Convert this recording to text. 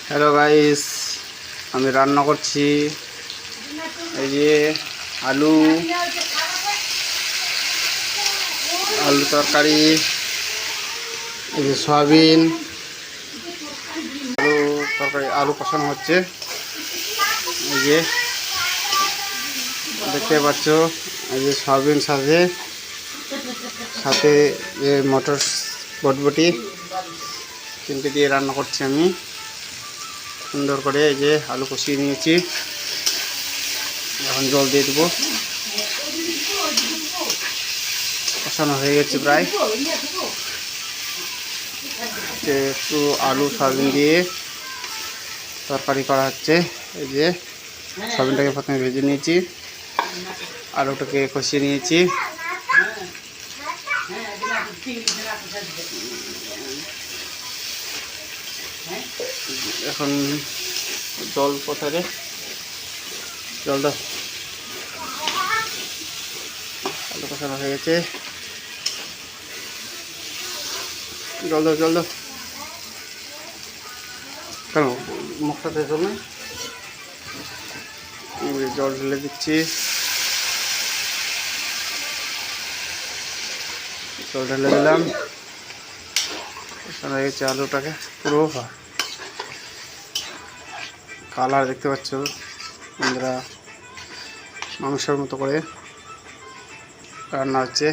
Hello guys, আমি রান্না করছি। এই যে আলু আলু তরকারি, এই যে সয়াবিন আলু তরকারি, আলু কষানো হচ্ছে। এই যে দেখতে পাচ্ছ, এই যে সয়াবিন সাথে সাথে যে মটর বটবটি তিনটে দিয়ে রান্না করছি আমি সুন্দর করে। এই যে আলু কষিয়ে নিয়েছি, এখন জল দিয়ে দেবো। কষানো হয়ে গেছে প্রায়। একটু আলু সয়াবিন দিয়ে তরকারি করা হচ্ছে। এই যে সয়াবিনটাকে প্রথমে ভেজে নিয়েছি, আলুটাকে কষিয়ে নিয়েছি। এখন জল কোথায়, জল দাও। আলু কষানো হয়ে গেছে, জল দাও জল দাও। কেন মুখটাতে জল নেই? জল ঢেলে দিচ্ছি, জল ঢেলে দিলাম। কষানো হয়ে গেছে আলুটাকে পুরো কালার দেখতে পাচ্ছ বন্ধুরা, মাংসের মতো করে রান্না হচ্ছে।